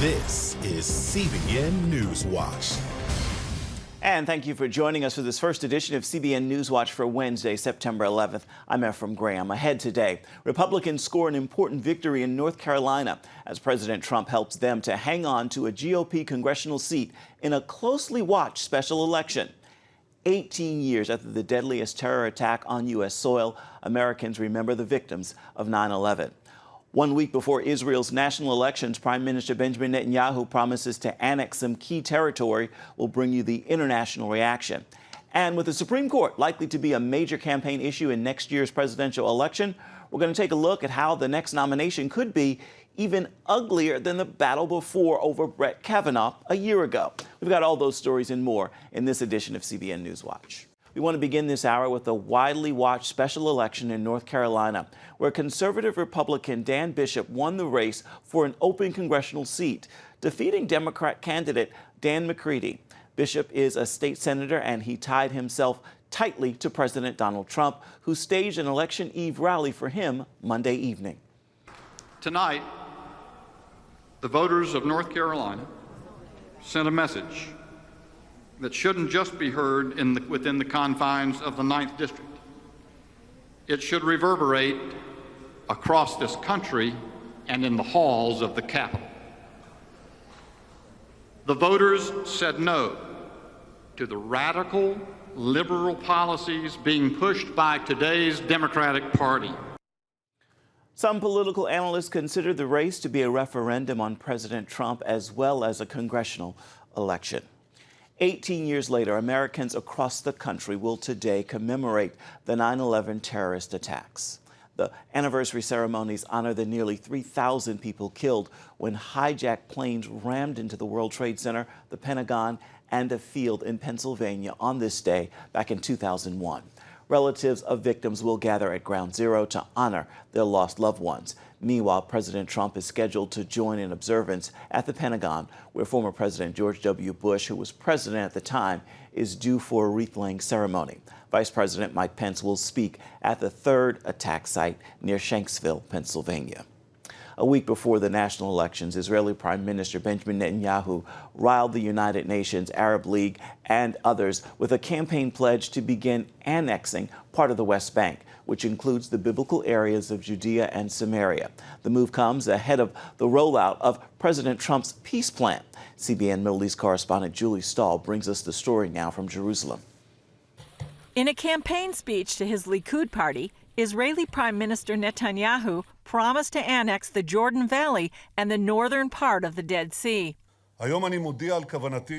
This is CBN NewsWatch. And thank you for joining us for this first edition of CBN NewsWatch for Wednesday, September 11th. I'm Ephraim Graham. Ahead today, Republicans score an important victory in North Carolina as President Trump helps them to hang on to a GOP congressional seat in a closely watched special election. 18 years after the deadliest terror attack on U.S. soil, Americans remember the victims of 9/11. 1 week before Israel's national elections, Prime Minister Benjamin Netanyahu promises to annex some key territory. We'll bring you the international reaction. And with the Supreme Court likely to be a major campaign issue in next year's presidential election, we're going to take a look at how the next nomination could be even uglier than the battle before over Brett Kavanaugh a year ago. We've got all those stories and more in this edition of CBN NewsWatch. We want to begin this hour with a widely watched special election in North Carolina, where conservative Republican Dan Bishop won the race for an open congressional seat, defeating Democrat candidate Dan McCready. Bishop is a state senator, and he tied himself tightly to President Donald Trump, who staged an election eve rally for him Monday evening. Tonight, the voters of North Carolina sent a message that shouldn't just be heard within the confines of the 9th District. It should reverberate across this country and in the halls of the Capitol. The voters said no to the radical liberal policies being pushed by today's Democratic Party. Some political analysts consider the race to be a referendum on President Trump as well as a congressional election. 18 years later, Americans across the country will today commemorate the 9/11 terrorist attacks. The anniversary ceremonies honor the nearly 3,000 people killed when hijacked planes rammed into the World Trade Center, the Pentagon, and a field in Pennsylvania on this day back in 2001. Relatives of victims will gather at Ground Zero to honor their lost loved ones. Meanwhile, President Trump is scheduled to join in observance at the Pentagon, where former President George W. Bush, who was president at the time, is due for a wreath-laying ceremony. Vice President Mike Pence will speak at the third attack site near Shanksville, Pennsylvania. A week before the national elections, Israeli Prime Minister Benjamin Netanyahu riled the United Nations, Arab League, and others with a campaign pledge to begin annexing part of the West Bank, which includes the biblical areas of Judea and Samaria. The move comes ahead of the rollout of President Trump's peace plan. CBN Middle East correspondent Julie Stahl brings us the story now from Jerusalem. In a campaign speech to his Likud party, Israeli Prime Minister Netanyahu promised to annex the Jordan Valley and the northern part of the Dead Sea.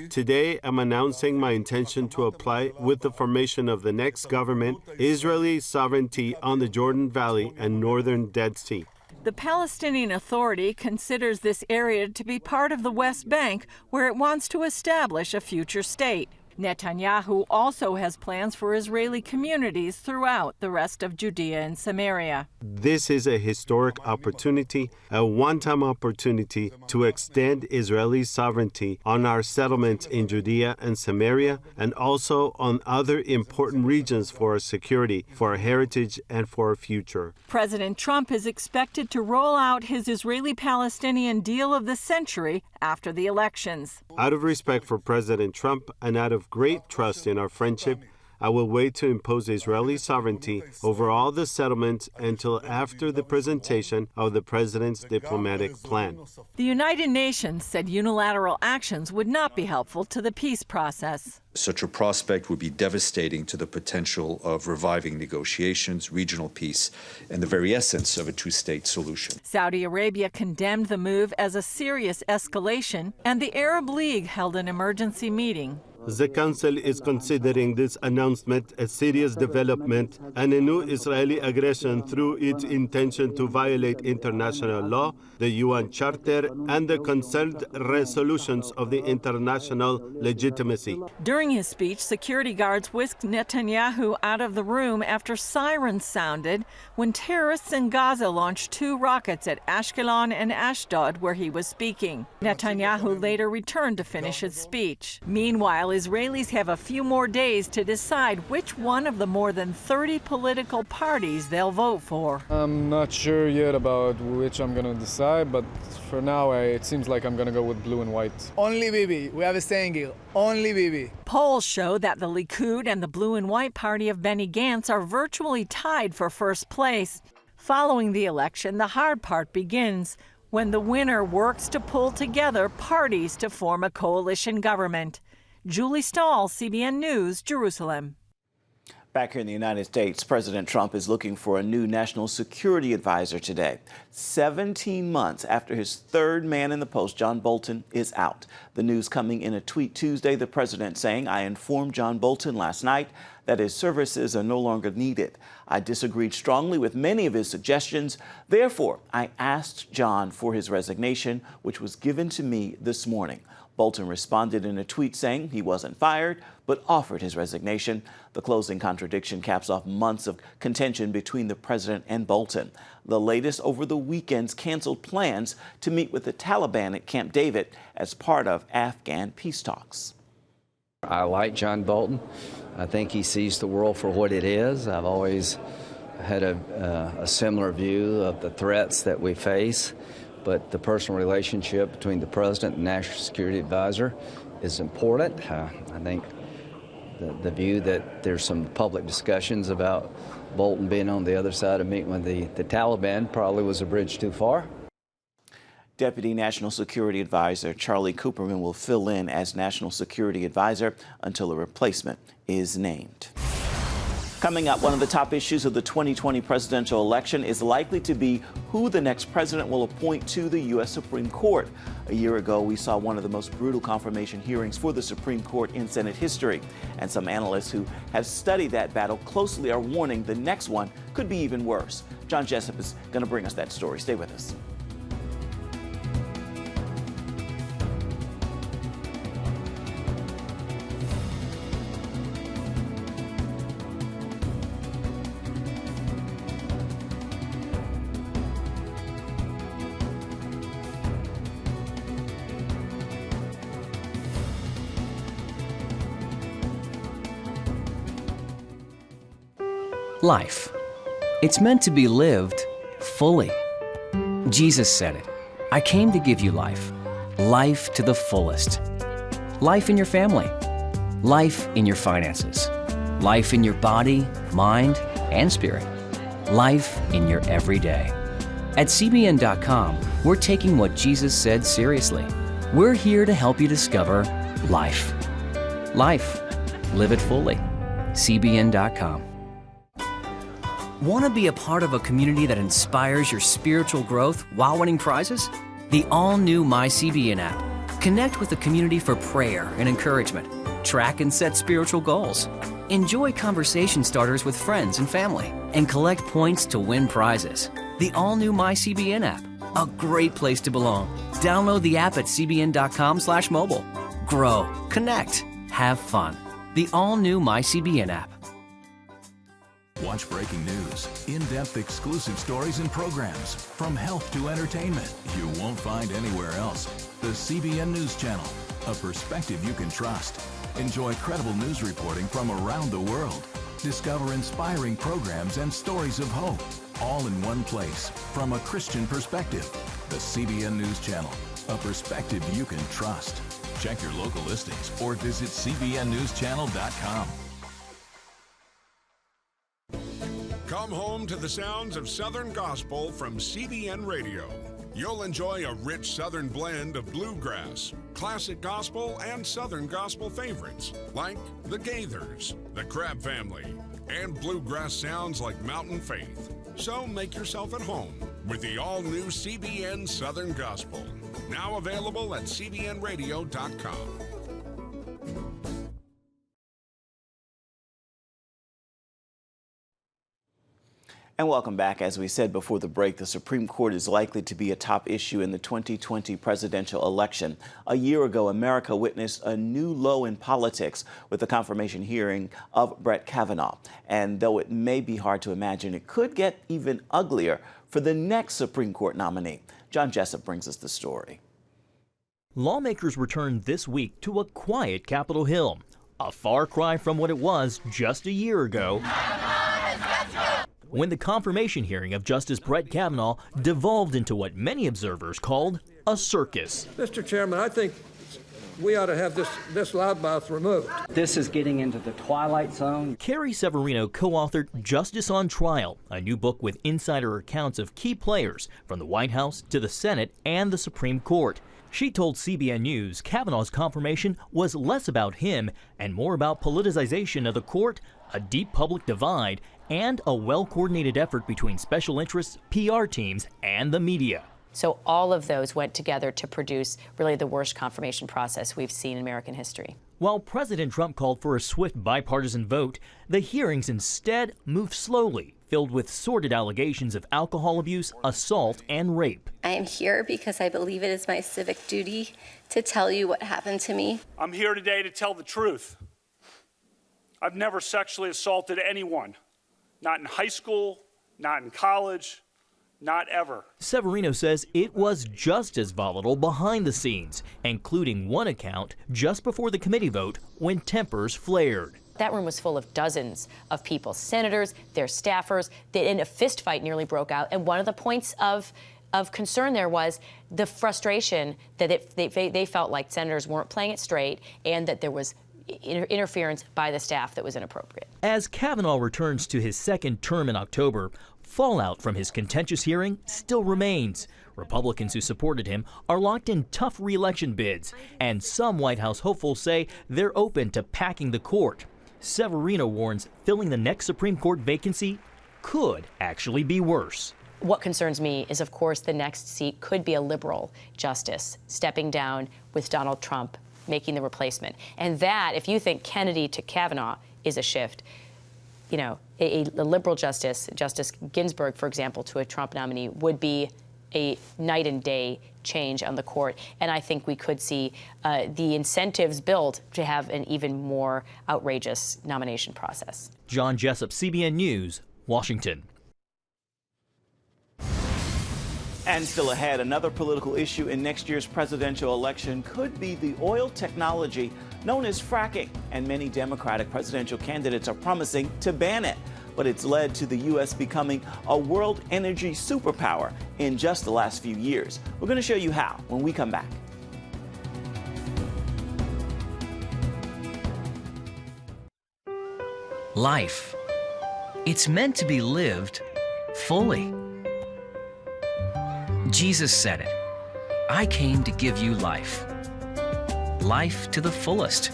Today, I'm announcing my intention to apply with the formation of the next government, Israeli sovereignty on the Jordan Valley and northern Dead Sea. The Palestinian Authority considers this area to be part of the West Bank, where it wants to establish a future state. Netanyahu also has plans for Israeli communities throughout the rest of Judea and Samaria. This is a historic opportunity, a one-time opportunity to extend Israeli sovereignty on our settlements in Judea and Samaria, and also on other important regions for our security, for our heritage, and for our future. President Trump is expected to roll out his Israeli-Palestinian deal of the century after the elections. Out of respect for President Trump and out of great trust in our friendship, I will wait to impose Israeli sovereignty over all the settlements until after the presentation of the president's diplomatic plan. The United Nations said unilateral actions would not be helpful to the peace process. Such a prospect would be devastating to the potential of reviving negotiations, regional peace, and the very essence of a two-state solution. Saudi Arabia condemned the move as a serious escalation, and the Arab League held an emergency meeting. The Council is considering this announcement a serious development and a new Israeli aggression through its intention to violate international law, the UN Charter, and the concerned resolutions of the international legitimacy. During his speech, security guards whisked Netanyahu out of the room after sirens sounded when terrorists in Gaza launched 2 rockets at Ashkelon and Ashdod, where he was speaking. Netanyahu later returned to finish his speech. Meanwhile, Israelis have a few more days to decide which one of the more than 30 political parties they'll vote for. I'm not sure yet about which I'm going to decide, but for now it seems like I'm going to go with blue and white. Only Bibi. We have a saying here. Only Bibi. Polls show that the Likud and the blue and white party of Benny Gantz are virtually tied for first place. Following the election, the hard part begins, when the winner works to pull together parties to form a coalition government. Julie Stahl, CBN News, Jerusalem. Back here in the United States, President Trump is looking for a new national security advisor today. 17 months after his third man in the post, John Bolton, is out. The news coming in a tweet Tuesday, the president saying, "I informed John Bolton last night that his services are no longer needed. I disagreed strongly with many of his suggestions. Therefore, I asked John for his resignation, which was given to me this morning." Bolton responded in a tweet saying he wasn't fired, but offered his resignation. The closing contradiction caps off months of contention between the president and Bolton. The latest over the weekend's canceled plans to meet with the Taliban at Camp David as part of Afghan peace talks. I like John Bolton. I think he sees the world for what it is. I've always had a similar view of the threats that we face. But the personal relationship between the president and national security advisor is important. I think the view that there's some public discussions about Bolton being on the other side of meeting with the Taliban probably was a bridge too far. Deputy National Security Advisor Charlie Cooperman will fill in as National Security Advisor until a replacement is named. Coming up, one of the top issues of the 2020 presidential election is likely to be who the next president will appoint to the U.S. Supreme Court. A year ago, we saw one of the most brutal confirmation hearings for the Supreme Court in Senate history. And some analysts who have studied that battle closely are warning the next one could be even worse. John Jessup is going to bring us that story. Stay with us. Life. It's meant to be lived fully. Jesus said it. I came to give you life. Life to the fullest. Life in your family. Life in your finances. Life in your body, mind, and spirit. Life in your everyday. At CBN.com, we're taking what Jesus said seriously. We're here to help you discover life. Life. Live it fully. CBN.com. Want to be a part of a community that inspires your spiritual growth while winning prizes? The all-new MyCBN app. Connect with the community for prayer and encouragement. Track and set spiritual goals. Enjoy conversation starters with friends and family. And collect points to win prizes. The all-new MyCBN app. A great place to belong. Download the app at cbn.com/mobile. Grow, connect, have fun. The all-new MyCBN app. Watch breaking news, in-depth exclusive stories and programs, from health to entertainment, you won't find anywhere else. The CBN News Channel, a perspective you can trust. Enjoy credible news reporting from around the world. Discover inspiring programs and stories of hope, all in one place, from a Christian perspective. The CBN News Channel, a perspective you can trust. Check your local listings or visit cbnnewschannel.com. Come home to the sounds of Southern Gospel from CBN Radio. You'll enjoy a rich Southern blend of bluegrass, classic gospel, and Southern gospel favorites like the Gaithers, the Crab Family, and bluegrass sounds like Mountain Faith. So make yourself at home with the all-new CBN Southern Gospel, now available at cbnradio.com. And welcome back. As we said before the break, the Supreme Court is likely to be a top issue in the 2020 presidential election. A year ago, America witnessed a new low in politics with the confirmation hearing of Brett Kavanaugh. And though it may be hard to imagine, it could get even uglier for the next Supreme Court nominee. John Jessup brings us the story. Lawmakers returned this week to a quiet Capitol Hill, a far cry from what it was just a year ago, when the confirmation hearing of Justice Brett Kavanaugh devolved into what many observers called a circus. Mr. Chairman, I think we ought to have this loudmouth removed. This is getting into the twilight zone. Carrie Severino co-authored Justice on Trial, a new book with insider accounts of key players from the White House to the Senate and the Supreme Court. She told CBN News Kavanaugh's confirmation was less about him and more about politicization of the court, a deep public divide, and a well-coordinated effort between special interests, PR teams, and the media. So all of those went together to produce really the worst confirmation process we've seen in American history. While President Trump called for a swift bipartisan vote, the hearings instead moved slowly, filled with sordid allegations of alcohol abuse, assault, and rape. I am here because I believe it is my civic duty to tell you what happened to me. I'm here today to tell the truth. I've never sexually assaulted anyone, not in high school, not in college, not ever. Severino says it was just as volatile behind the scenes, including one account just before the committee vote when tempers flared. That room was full of dozens of people, senators, their staffers, and a fist fight nearly broke out. And one of the points of concern there was the frustration that they felt like senators weren't playing it straight and that there was interference by the staff that was inappropriate. As Kavanaugh returns to his second term in October, fallout from his contentious hearing still remains. Republicans who supported him are locked in tough re-election bids, and some White House hopefuls say they're open to packing the court. Severino warns filling the next Supreme Court vacancy could actually be worse. What concerns me is, of course, the next seat could be a liberal justice stepping down with Donald Trump making the replacement. And that, if you think Kennedy to Kavanaugh is a shift, you know, a liberal justice, Justice Ginsburg, for example, to a Trump nominee would be a night and day change on the court. And I think we could see the incentives build to have an even more outrageous nomination process. John Jessup, CBN News, Washington. And still ahead, another political issue in next year's presidential election could be the oil technology known as fracking. And many Democratic presidential candidates are promising to ban it. But it's led to the U.S. becoming a world energy superpower in just the last few years. We're going to show you how when we come back. Life. It's meant to be lived fully. Jesus said it. I came to give you life. Life to the fullest.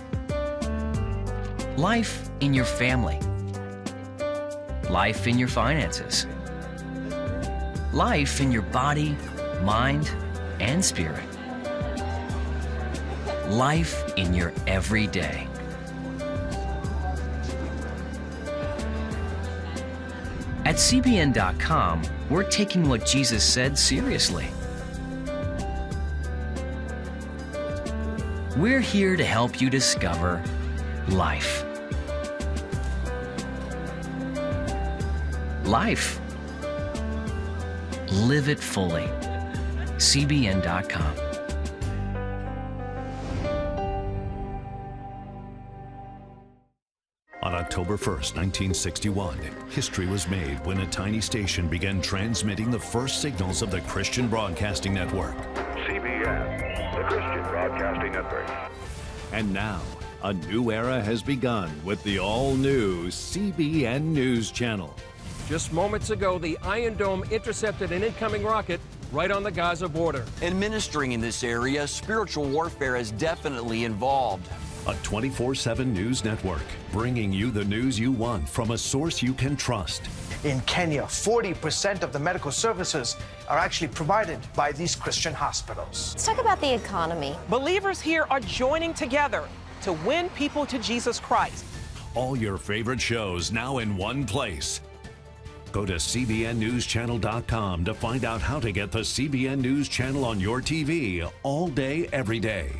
Life in your family. Life in your finances. Life in your body, mind, and spirit. Life in your everyday. At CBN.com, we're taking what Jesus said seriously. We're here to help you discover life. Life. Live it fully. CBN.com. On October 1st, 1961, history was made when a tiny station began transmitting the first signals of the Christian Broadcasting Network. CBN, the Christian Broadcasting Network. And now, a new era has begun with the all-new CBN News Channel. Just moments ago, the Iron Dome intercepted an incoming rocket right on the Gaza border. Administering in this area, spiritual warfare is definitely involved. A 24/7 news network, bringing you the news you want from a source you can trust. In Kenya, 40% of the medical services are actually provided by these Christian hospitals. Let's talk about the economy. Believers here are joining together to win people to Jesus Christ. All your favorite shows now in one place. Go to CBNNewsChannel.com to find out how to get the CBN News Channel on your TV all day, every day.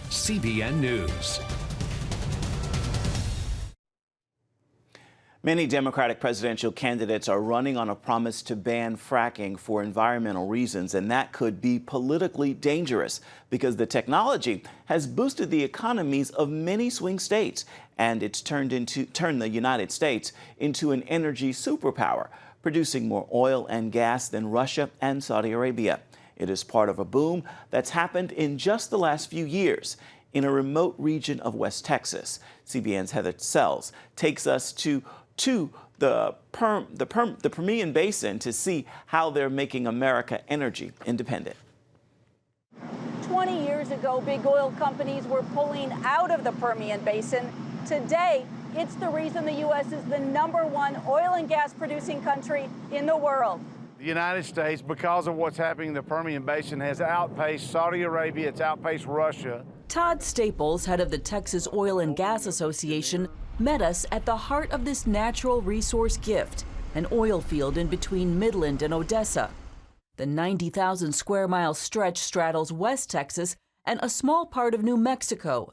CBN News. Many Democratic presidential candidates are running on a promise to ban fracking for environmental reasons, and that could be politically dangerous because the technology has boosted the economies of many swing states, and it's turned the United States into an energy superpower, producing more oil and gas than Russia and Saudi Arabia. It is part of a boom that's happened in just the last few years in a remote region of West Texas. CBN's Heather Sells takes us to the Permian Basin to see how they're making America energy independent. 20 years ago, big oil companies were pulling out of the Permian Basin. Today, it's the reason the U.S. is the #1 oil and gas producing country in the world. The United States, because of what's happening in the Permian Basin, has outpaced Saudi Arabia, it's outpaced Russia. Todd Staples, head of the Texas Oil and Gas Association, met us at the heart of this natural resource gift, an oil field in between Midland and Odessa. The 90,000 square mile stretch straddles West Texas and a small part of New Mexico.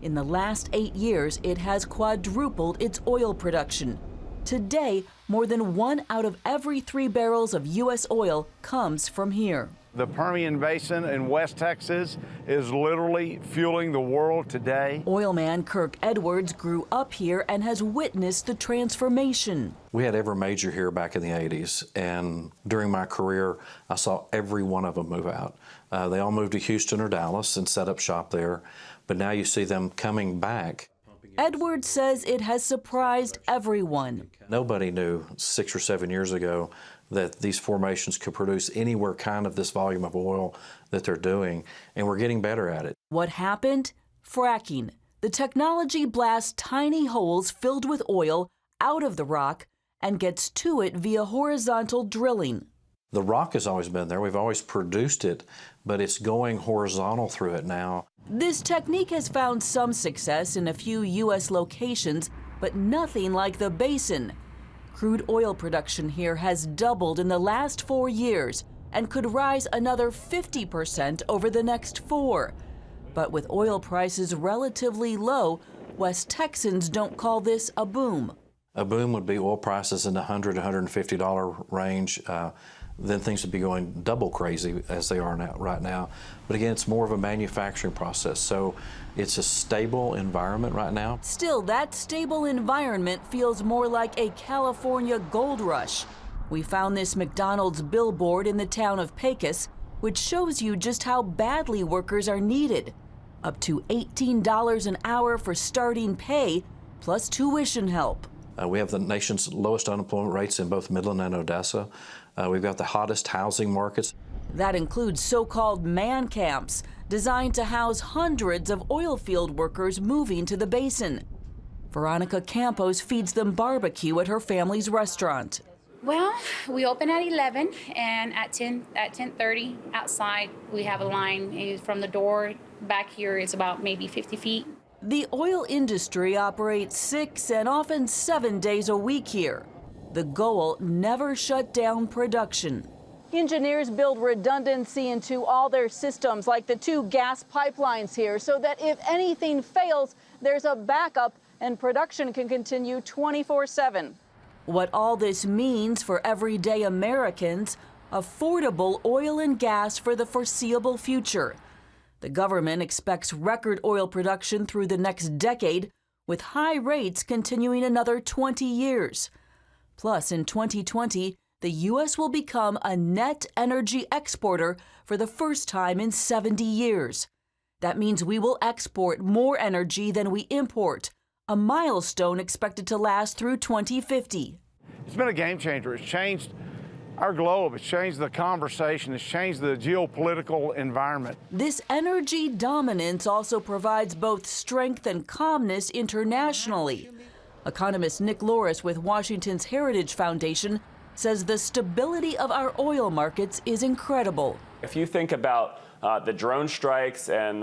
In the last 8 years, it has quadrupled its oil production. Today, more than 1 out of every 3 barrels of U.S. oil comes from here. The Permian Basin in West Texas is literally fueling the world today. Oil man Kirk Edwards grew up here and has witnessed the transformation. We had every major here back in the 80s, and during my career, I saw every one of them move out. They all moved to Houston or Dallas and set up shop there, but now you see them coming back. Edwards says it has surprised everyone. Nobody knew 6 or 7 years ago that these formations could produce anywhere kind of this volume of oil that they're doing, and we're getting better at it. What happened? Fracking. The technology blasts tiny holes filled with oil out of the rock and gets to it via horizontal drilling. The rock has always been there. We've always produced it, but it's going horizontal through it now. This technique has found some success in a few U.S. locations, but nothing like the basin. Crude oil production here has doubled in the last 4 years and could rise another 50% over the next 4. But with oil prices relatively low, West Texans don't call this a boom. A boom would be oil prices in the $100 to $150 range. Then things would be going double crazy as they are now, right now. But again, it's more of a manufacturing process, so it's a stable environment right now. Still, that stable environment feels more like a California gold rush. We found this McDonald's billboard in the town of Pecos, which shows you just how badly workers are needed. Up to $18 an hour for starting pay, plus tuition help. We have the nation's lowest unemployment rates in both Midland and Odessa. We've got the hottest housing markets. That includes so-called man camps, designed to house hundreds of oil field workers moving to the basin. Veronica Campos feeds them barbecue at her family's restaurant. Well, we open at 11, and at 10:30 outside we have a line from the door back here. It's about maybe 50 feet. The oil industry operates 6 and often 7 days a week here. The goal: never shut down production. Engineers build redundancy into all their systems, like the 2 gas pipelines here, so that if anything fails, there's a backup and production can continue 24/7. What all this means for everyday Americans: affordable oil and gas for the foreseeable future. The government expects record oil production through the next decade, with high rates continuing another 20 years. Plus, in 2020, the U.S. will become a net energy exporter for the first time in 70 years. That means we will export more energy than we import, a milestone expected to last through 2050. It's been a game changer. It's changed our globe. It's changed the conversation. It's changed the geopolitical environment. This energy dominance also provides both strength and calmness internationally. Economist Nick Loris with Washington's Heritage Foundation says the stability of our oil markets is incredible. If you think about the drone strikes and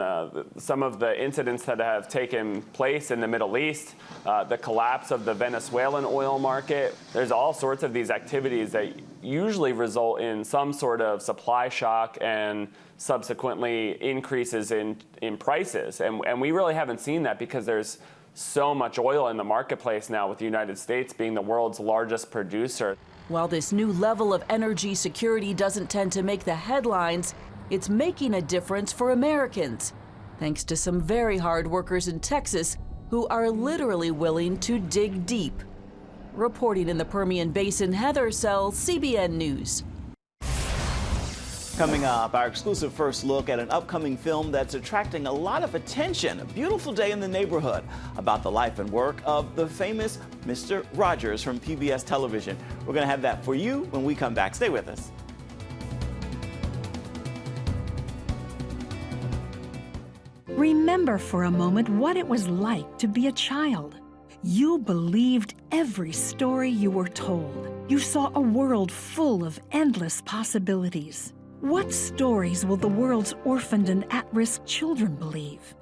some of the incidents that have taken place in the Middle East, the collapse of the Venezuelan oil market, there's all sorts of these activities that usually result in some sort of supply shock and subsequently increases in prices. And we really haven't seen that because there's so much oil in the marketplace now, with the United States being the world's largest producer. While this new level of energy security doesn't tend to make the headlines, it's making a difference for Americans, thanks to some very hard workers in Texas who are literally willing to dig deep. Reporting in the Permian Basin, Heather Sell, CBN News. Coming up, our exclusive first look at an upcoming film that's attracting a lot of attention, A Beautiful Day in the Neighborhood, about the life and work of the famous Mr. Rogers from PBS television. We're going to have that for you when we come back. Stay with us. Remember for a moment what it was like to be a child. You believed every story you were told. You saw a world full of endless possibilities. What stories will the world's orphaned and at-risk children believe?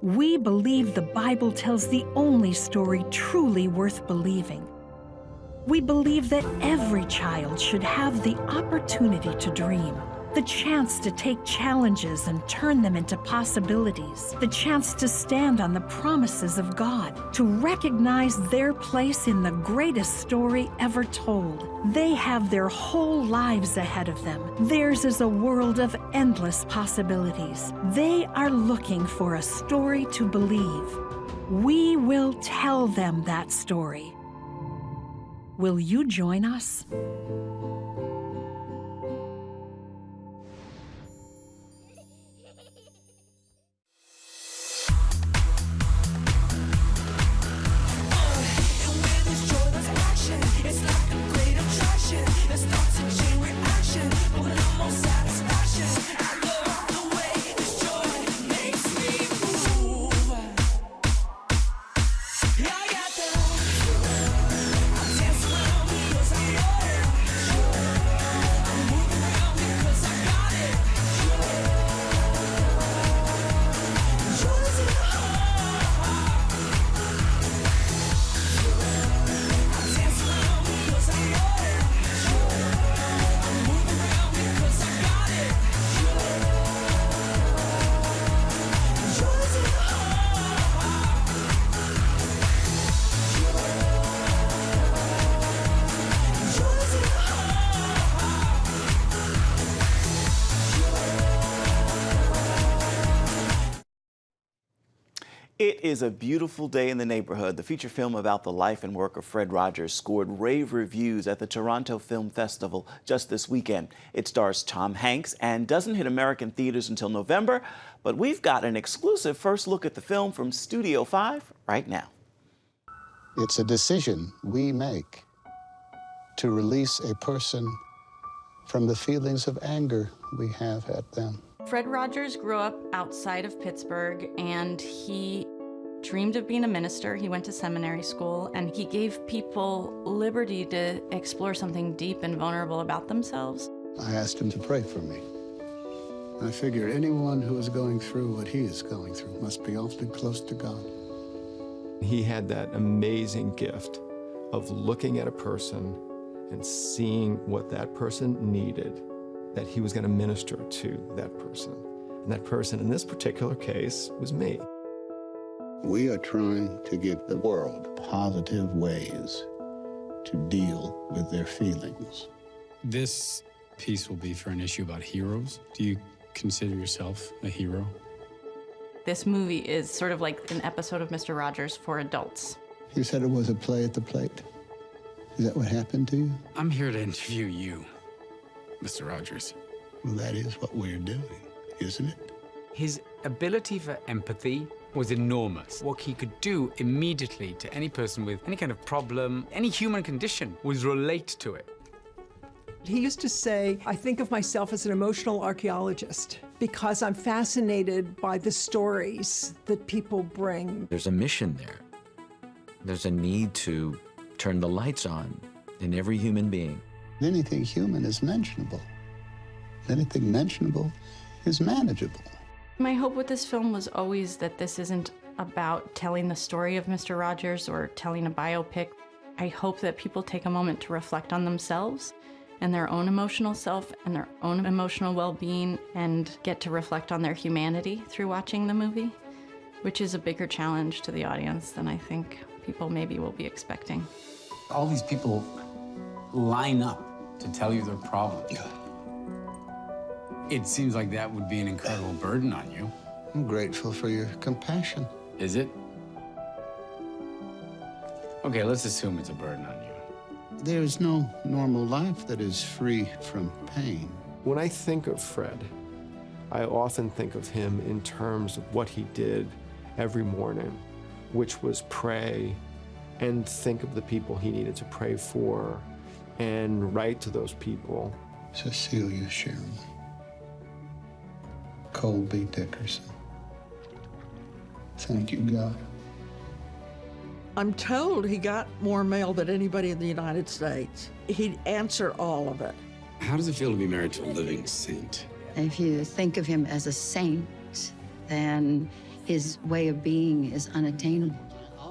We believe the Bible tells the only story truly worth believing. We believe that every child should have the opportunity to dream, the chance to take challenges and turn them into possibilities, the chance to stand on the promises of God, to recognize their place in the greatest story ever told. They have their whole lives ahead of them. Theirs is a world of endless possibilities. They are looking for a story to believe. We will tell them that story. Will you join us? It is a Beautiful Day in the Neighborhood. The feature film about the life and work of Fred Rogers scored rave reviews at the Toronto Film Festival just this weekend. It stars Tom Hanks and doesn't hit American theaters until November, but we've got an exclusive first look at the film from Studio 5 right now. It's a decision we make to release a person from the feelings of anger we have at them. Fred Rogers grew up outside of Pittsburgh, and he dreamed of being a minister. He went to seminary school, and he gave people liberty to explore something deep and vulnerable about themselves. I asked him to pray for me. I figured anyone who is going through what he is going through must be awfully close to God. He had that amazing gift of looking at a person and seeing what that person needed, that he was going to minister to that person. And that person, in this particular case, was me. We are trying to give the world positive ways to deal with their feelings. This piece will be for an issue about heroes. Do you consider yourself a hero? This movie is sort of like an episode of Mr. Rogers for adults. You said it was a play at the plate. Is that what happened to you? I'm here to interview you, Mr. Rogers. Well, that is what we're doing, isn't it? His ability for empathy was enormous. What he could do immediately to any person with any kind of problem, any human condition, was relate to it. He used to say, I think of myself as an emotional archaeologist because I'm fascinated by the stories that people bring. There's a mission there. There's a need to turn the lights on in every human being. Anything human is mentionable. Anything mentionable is manageable. My hope with this film was always that this isn't about telling the story of Mr. Rogers or telling a biopic. I hope that people take a moment to reflect on themselves and their own emotional self and their own emotional well-being and get to reflect on their humanity through watching the movie. which is a bigger challenge to the audience than I think people maybe will be expecting. All these people line up to tell you their problem. It seems like that would be an incredible burden on you. I'm grateful for your compassion. Is it? Okay, let's assume it's a burden on you. There is no normal life that is free from pain. When I think of Fred, I often think of him in terms of what he did every morning, which was pray and think of the people he needed to pray for and write to those people. Cecilia Sherman, Colby Dickerson. Thank you, God. I'm told he got more mail than anybody in the United States. He'd answer all of it. How does it feel to be married to a living saint? If you think of him as a saint, then his way of being is unattainable.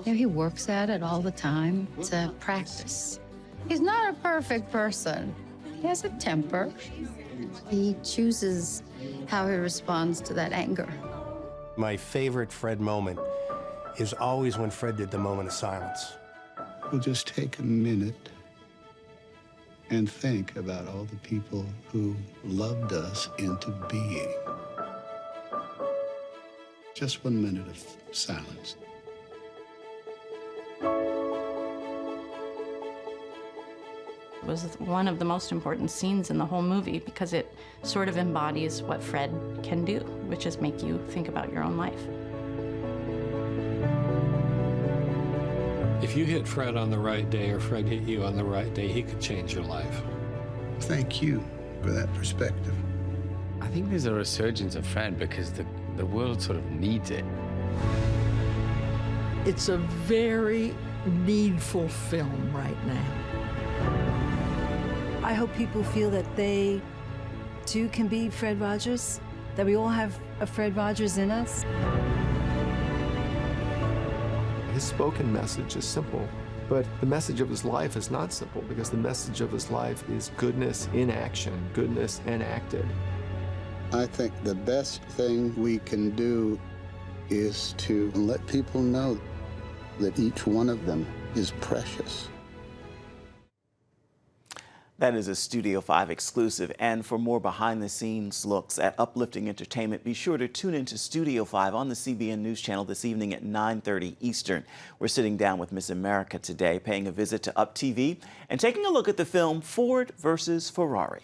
You know, he works at it all the time. It's a practice. He's not a perfect person. He has a temper. He chooses how he responds to that anger. My favorite Fred moment is always when Fred did the moment of silence. We'll just take a minute and think about all the people who loved us into being. Just 1 minute of silence. It was one of the most important scenes in the whole movie because it sort of embodies what Fred can do, which is make you think about your own life. If you hit Fred on the right day or Fred hit you on the right day, he could change your life. Thank you for that perspective. I think there's a resurgence of Fred because the world sort of needs it. It's a very needful film right now. I hope people feel that they, too, can be Fred Rogers, that we all have a Fred Rogers in us. His spoken message is simple, but the message of his life is not simple because the message of his life is goodness in action, goodness enacted. I think the best thing we can do is to let people know that each one of them is precious. That is a Studio 5 exclusive. And for more behind-the-scenes looks at uplifting entertainment, be sure to tune into Studio 5 on the CBN News Channel this evening at 9:30 Eastern. We're sitting down with Miss America today, paying a visit to Up TV and taking a look at the film Ford versus Ferrari.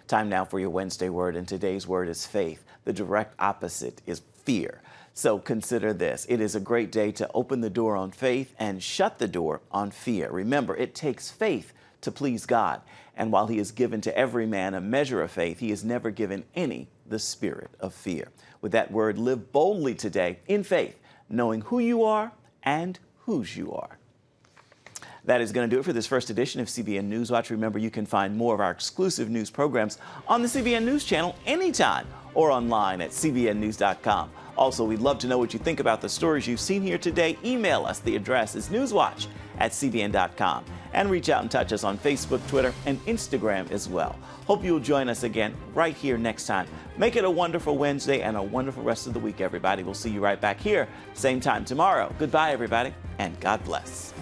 Time now for your Wednesday word, and today's word is faith. The direct opposite is fear. So consider this. It is a great day to open the door on faith and shut the door on fear. Remember, it takes faith to please God. And while he has given to every man a measure of faith, he has never given any the spirit of fear. With that word, live boldly today in faith, knowing who you are and whose you are. That is going to do it for this first edition of CBN NewsWatch. Remember, you can find more of our exclusive news programs on the CBN News Channel anytime or online at cbnnews.com. Also, we'd love to know what you think about the stories you've seen here today. Email us. The address is newswatch@cbn.com. And reach out and touch us on Facebook, Twitter, and Instagram as well. Hope you'll join us again right here next time. Make it a wonderful Wednesday and a wonderful rest of the week, everybody. We'll see you right back here, same time tomorrow. Goodbye, everybody, and God bless.